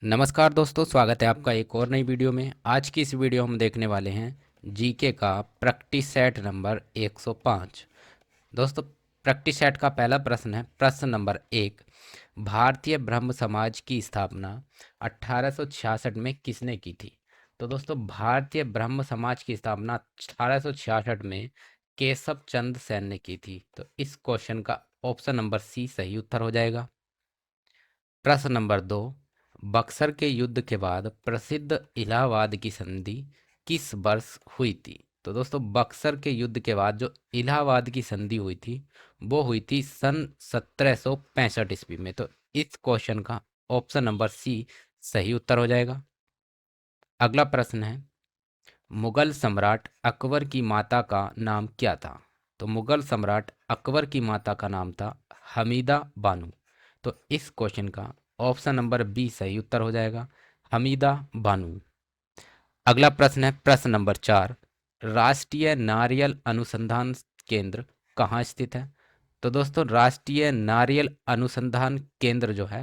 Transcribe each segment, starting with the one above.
नमस्कार दोस्तों, स्वागत है आपका एक और नई वीडियो में। आज की इस वीडियो हम देखने वाले हैं जीके का प्रैक्टिस सेट नंबर 105। दोस्तों, प्रैक्टिस सेट का पहला प्रश्न है। प्रश्न नंबर 1, भारतीय ब्रह्म समाज की स्थापना 1866 में किसने की थी? तो दोस्तों, भारतीय ब्रह्म समाज की स्थापना 1866 में केशव चंद्र सेन ने की थी। तो इस क्वेश्चन का ऑप्शन नंबर सी सही उत्तर हो जाएगा। प्रश्न नंबर 2, बक्सर के युद्ध के बाद प्रसिद्ध इलाहाबाद की संधि किस वर्ष हुई थी? तो दोस्तों, बक्सर के युद्ध के बाद जो इलाहाबाद की संधि हुई थी वो हुई थी सन 1765 ईस्वी में। तो इस क्वेश्चन का ऑप्शन नंबर सी सही उत्तर हो जाएगा। अगला प्रश्न है, मुगल सम्राट अकबर की माता का नाम क्या था? तो मुगल सम्राट अकबर की माता का नाम था हमीदा बानो। तो इस क्वेश्चन का ऑप्शन नंबर बी सही उत्तर हो जाएगा, हमीदा बानो। अगला प्रश्न है प्रश्न नंबर 4, राष्ट्रीय नारियल अनुसंधान केंद्र कहाँ स्थित है? तो दोस्तों, राष्ट्रीय नारियल अनुसंधान केंद्र जो है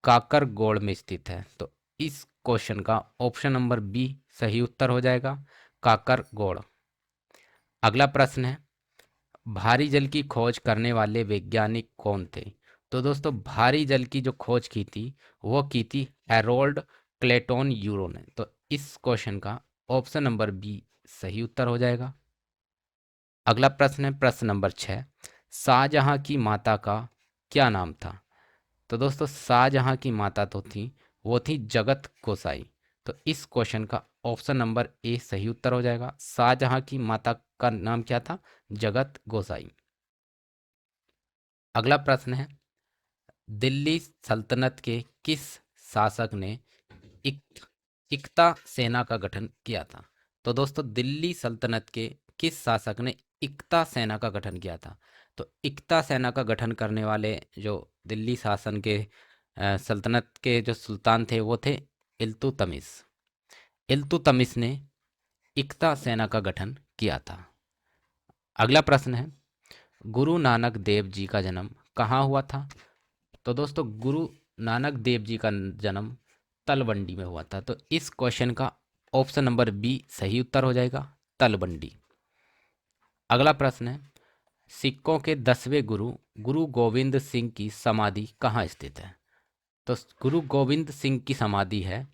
काकरगोड़ में स्थित है। तो इस क्वेश्चन का ऑप्शन नंबर बी सही उत्तर हो जाएगा, काकरगोड़। अगला प्रश्न है, भारी जल की खोज करने वाले वैज्ञानिक कौन थे? तो दोस्तों, भारी जल की जो खोज की थी वो की थी हैरोल्ड क्लेटन यूरो ने। तो इस क्वेश्चन का ऑप्शन नंबर बी सही उत्तर हो जाएगा। अगला प्रश्न है प्रश्न नंबर 6, शाहजहां की माता का क्या नाम था? तो दोस्तों, शाहजहां की माता तो थी, वो थी जगत गोसाई। तो इस क्वेश्चन का ऑप्शन नंबर ए सही उत्तर हो जाएगा। शाहजहां की माता का नाम क्या था? जगत गोसाई। अगला प्रश्न है, दिल्ली सल्तनत के किस शासक ने इक, इक्ता सेना का गठन किया था? तो दोस्तों, दिल्ली सल्तनत के किस शासक ने इक्ता सेना का गठन किया था? तो इक्ता सेना का गठन करने वाले जो दिल्ली शासन के सल्तनत के जो सुल्तान थे वो थे इल्तुतमिश। इल्तुतमिश ने इक्ता सेना का गठन किया था। अगला प्रश्न है, गुरु नानक देव जी का जन्म कहाँ हुआ था? तो दोस्तों, गुरु नानक देव जी का जन्म तलवंडी में हुआ था। तो इस क्वेश्चन का ऑप्शन नंबर बी सही उत्तर हो जाएगा, तलवंडी। अगला प्रश्न है, सिखों के 10वें गुरु गुरु गोविंद सिंह की समाधि कहाँ स्थित है? तो गुरु गोविंद सिंह की समाधि है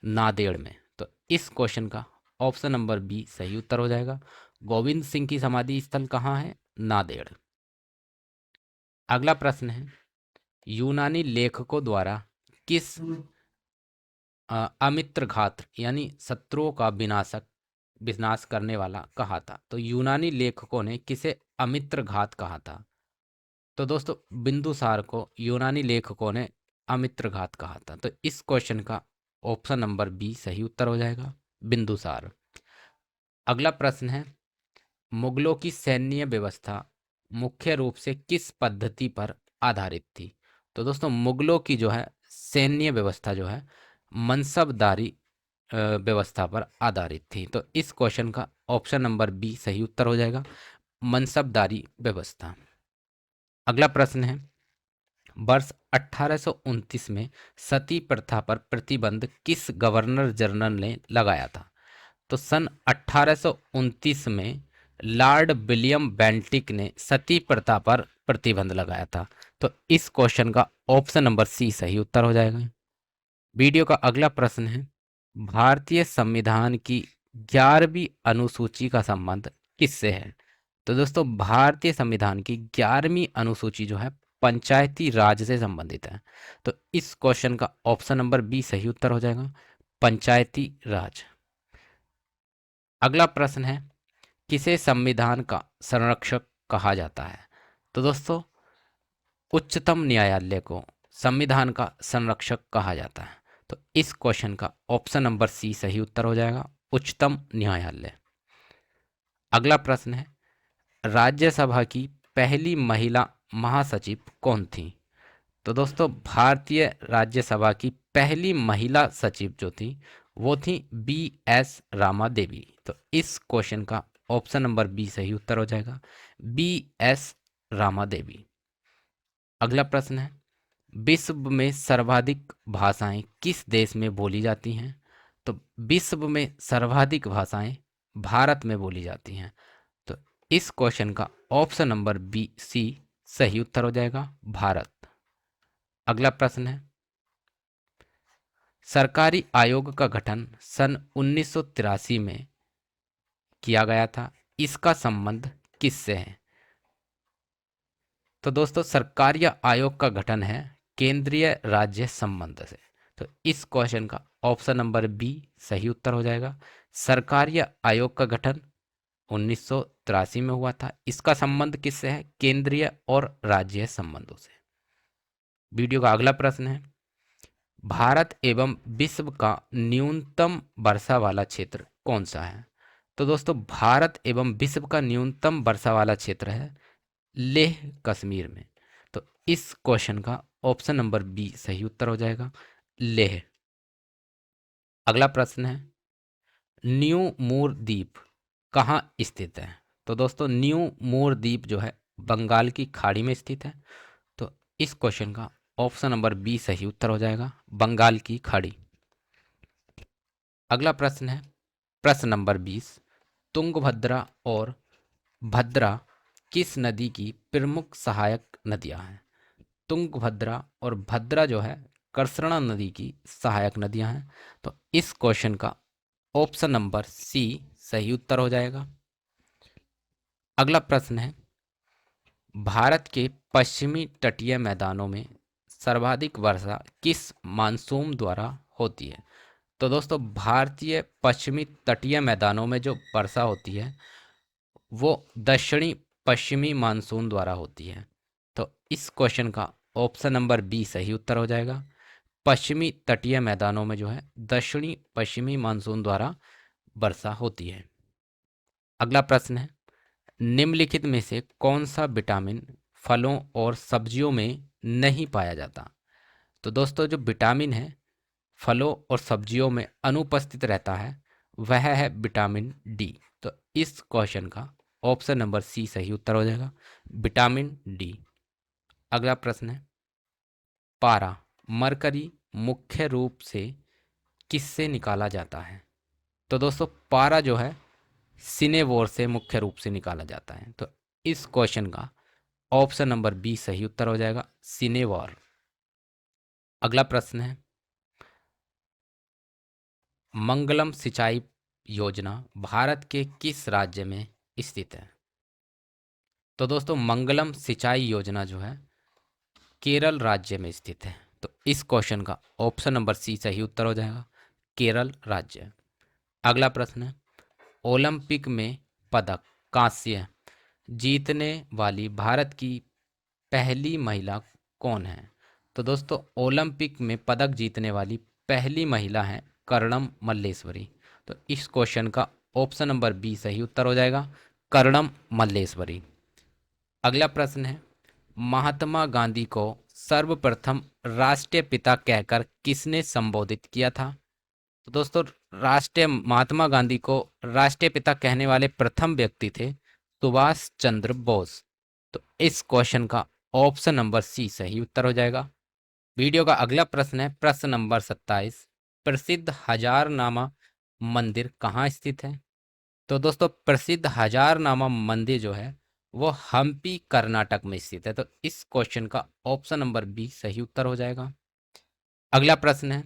नांदेड़ में। तो इस क्वेश्चन का ऑप्शन नंबर बी सही उत्तर हो जाएगा, गोविंद सिंह की समाधि स्थल कहाँ है? नांदेड़। अगला प्रश्न है, यूनानी लेखकों द्वारा किस अमित्र घात यानी शत्रुओं का विनाश करने वाला कहा था? तो यूनानी लेखकों ने किसे अमित्र घात कहा था? तो दोस्तों, बिंदुसार को यूनानी लेखकों ने अमित्र घात कहा था। तो इस क्वेश्चन का ऑप्शन नंबर बी सही उत्तर हो जाएगा, बिंदुसार। अगला प्रश्न है, मुगलों की सैन्य व्यवस्था मुख्य रूप से किस पद्धति पर आधारित थी? तो दोस्तों, मुगलों की जो है सैन्य व्यवस्था जो है मनसबदारी व्यवस्था पर आधारित थी। तो इस क्वेश्चन का ऑप्शन नंबर बी सही उत्तर हो जाएगा, मनसबदारी व्यवस्था। अगला प्रश्न है, वर्ष 1829 में सती प्रथा पर प्रतिबंध किस गवर्नर जनरल ने लगाया था? तो सन 1829 में लॉर्ड विलियम बेंटिक ने सती प्रथा पर प्रतिबंध लगाया था। तो इस क्वेश्चन का ऑप्शन नंबर सी सही उत्तर हो जाएगा। वीडियो का अगला प्रश्न है, भारतीय संविधान की 11वीं अनुसूची का संबंध किससे है? तो दोस्तों, भारतीय संविधान की 11वीं अनुसूची जो है पंचायती राज से संबंधित है। तो इस क्वेश्चन का ऑप्शन नंबर बी सही उत्तर हो जाएगा, पंचायती राज। अगला प्रश्न है, किसे संविधान का संरक्षक कहा जाता है? तो दोस्तों, उच्चतम न्यायालय को संविधान का संरक्षक कहा जाता है। तो इस क्वेश्चन का ऑप्शन नंबर सी सही उत्तर हो जाएगा, उच्चतम न्यायालय। अगला प्रश्न है, राज्यसभा की पहली महिला महासचिव कौन थी? तो दोस्तों, भारतीय राज्यसभा की पहली महिला सचिव जो थी वो थी बी एस रामा देवी। तो इस क्वेश्चन का ऑप्शन नंबर बी सही उत्तर हो जाएगा, बी एस रामा देवी। अगला प्रश्न है, विश्व में सर्वाधिक भाषाएं किस देश में बोली जाती हैं? तो विश्व में सर्वाधिक भाषाएं भारत में बोली जाती हैं। तो इस क्वेश्चन का ऑप्शन नंबर बी सी सही उत्तर हो जाएगा, भारत। अगला प्रश्न है, सरकारी आयोग का गठन सन 1983 में किया गया था, इसका संबंध किससे है? तो दोस्तों सरकारी आयोग का गठन है केंद्रीय राज्य संबंध से। तो इस क्वेश्चन का ऑप्शन नंबर बी सही उत्तर हो जाएगा। सरकारी आयोग का गठन 1983 में हुआ था, इसका संबंध किससे है? केंद्रीय और राज्य संबंधों से। वीडियो का अगला प्रश्न है, भारत एवं विश्व का न्यूनतम वर्षा वाला क्षेत्र कौन सा है? तो दोस्तों भारत एवं विश्व का न्यूनतम वर्षा वाला क्षेत्र है लेह कश्मीर में। तो इस क्वेश्चन का ऑप्शन नंबर बी सही उत्तर हो जाएगा, लेह। अगला प्रश्न है, न्यू मूर द्वीप कहाँ स्थित है? तो दोस्तों न्यू मूर द्वीप जो है बंगाल की खाड़ी में स्थित है। तो इस क्वेश्चन का ऑप्शन नंबर बी सही उत्तर हो जाएगा, बंगाल की खाड़ी। अगला प्रश्न है प्रश्न नंबर 20, तुंगभद्रा और भद्रा किस नदी की प्रमुख सहायक नदियां हैं? तुंगभद्रा और भद्रा जो है कृष्णा नदी की सहायक नदियां हैं। तो इस क्वेश्चन का ऑप्शन नंबर सी सही उत्तर हो जाएगा। अगला प्रश्न है, भारत के पश्चिमी तटीय मैदानों में सर्वाधिक वर्षा किस मानसून द्वारा होती है? तो दोस्तों भारतीय पश्चिमी तटीय मैदानों में जो वर्षा होती है वो दक्षिणी पश्चिमी मानसून द्वारा होती है। तो इस क्वेश्चन का ऑप्शन नंबर बी सही उत्तर हो जाएगा। पश्चिमी तटीय मैदानों में जो है दक्षिणी पश्चिमी मानसून द्वारा वर्षा होती है। अगला प्रश्न है, निम्नलिखित में से कौन सा विटामिन फलों और सब्जियों में नहीं पाया जाता? तो दोस्तों जो विटामिन है फलों और सब्जियों में अनुपस्थित रहता है वह है विटामिन डी। तो इस क्वेश्चन का ऑप्शन नंबर सी सही उत्तर हो जाएगा, विटामिन डी। अगला प्रश्न है, पारा मरकरी मुख्य रूप से किससे निकाला जाता है? तो दोस्तों पारा जो है सिनेवोर से मुख्य रूप से निकाला जाता है। तो इस क्वेश्चन का ऑप्शन नंबर बी सही उत्तर हो जाएगा, सिनेवोर। अगला प्रश्न है, मंगलम सिंचाई योजना भारत के किस राज्य में स्थित है? तो दोस्तों मंगलम सिंचाई योजना जो है केरल राज्य में स्थित है। तो इस क्वेश्चन का ऑप्शन नंबर सी सही उत्तर हो जाएगा, केरल राज्य। अगला प्रश्न है, ओलंपिक में पदक कांस्य जीतने वाली भारत की पहली महिला कौन है? तो दोस्तों ओलंपिक में पदक जीतने वाली पहली महिला है कर्णम मल्लेश्वरी। तो इस क्वेश्चन का ऑप्शन नंबर बी सही उत्तर हो जाएगा, कर्णम मल्लेश्वरी। अगला प्रश्न है, महात्मा गांधी को सर्वप्रथम राष्ट्रीय पिता कहकर किसने संबोधित किया था? तो दोस्तों राष्ट्रीय महात्मा गांधी को राष्ट्रीय पिता कहने वाले प्रथम व्यक्ति थे सुभाष चंद्र बोस। तो इस क्वेश्चन का ऑप्शन नंबर सी सही उत्तर हो जाएगा। वीडियो का अगला प्रश्न है प्रश्न नंबर 27, प्रसिद्ध हजारनामा मंदिर कहाँ स्थित है? तो दोस्तों प्रसिद्ध हजारनामा मंदिर जो है वो हम्पी कर्नाटक में स्थित है। तो इस क्वेश्चन का ऑप्शन नंबर बी सही उत्तर हो जाएगा। अगला प्रश्न है,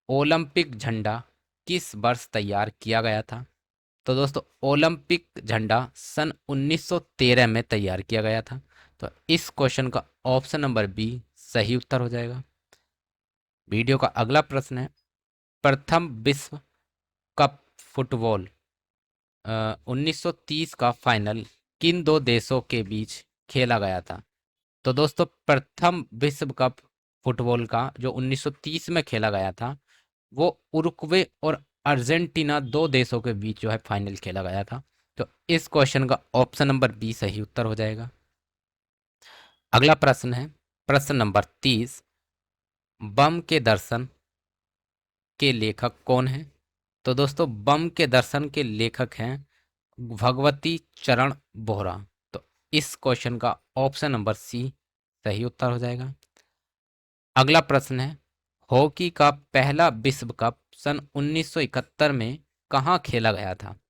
ओलंपिक झंडा किस वर्ष तैयार किया गया था? तो दोस्तों ओलंपिक झंडा सन 1913 में तैयार किया गया था। तो इस क्वेश्चन का ऑप्शन नंबर बी सही उत्तर हो जाएगा। वीडियो का अगला प्रश्न है, प्रथम विश्व कप फुटबॉल 1930 का फाइनल किन दो देशों के बीच खेला गया था? तो दोस्तों प्रथम विश्व कप फुटबॉल का जो 1930 में खेला गया था वो उरुग्वे और अर्जेंटीना दो देशों के बीच जो है फाइनल खेला गया था। तो इस क्वेश्चन का ऑप्शन नंबर बी सही उत्तर हो जाएगा। अगला प्रश्न है प्रश्न नंबर 30, बम के दर्शन के लेखक कौन है? तो दोस्तों बम के दर्शन के लेखक हैं भगवती चरण बोहरा। तो इस क्वेश्चन का ऑप्शन नंबर सी सही उत्तर हो जाएगा। अगला प्रश्न है, हॉकी का पहला विश्व कप सन 1971 में कहाँ खेला गया था?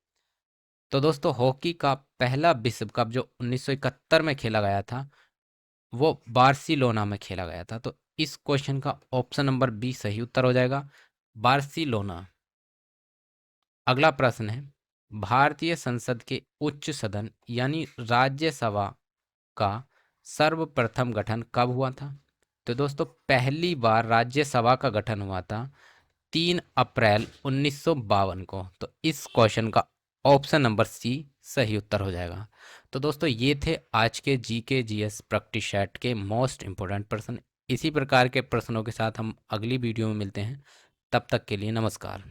तो दोस्तों हॉकी का पहला विश्व कप जो 1971 में खेला गया था वो बार्सिलोना में खेला गया था। तो इस क्वेश्चन का ऑप्शन नंबर बी सही उत्तर हो जाएगा, बार्सिलोना। अगला प्रश्न है, भारतीय संसद के उच्च सदन यानी राज्यसभा का सर्वप्रथम गठन कब हुआ था? तो दोस्तों पहली बार राज्यसभा का गठन हुआ था 3 अप्रैल 1952 को। तो इस क्वेश्चन का ऑप्शन नंबर सी सही उत्तर हो जाएगा। तो दोस्तों ये थे आज के जीके जीएस प्रैक्टिस सेट के मोस्ट इंपोर्टेंट प्रश्न। इसी प्रकार के प्रश्नों के साथ हम अगली वीडियो में मिलते हैं। तब तक के लिए नमस्कार।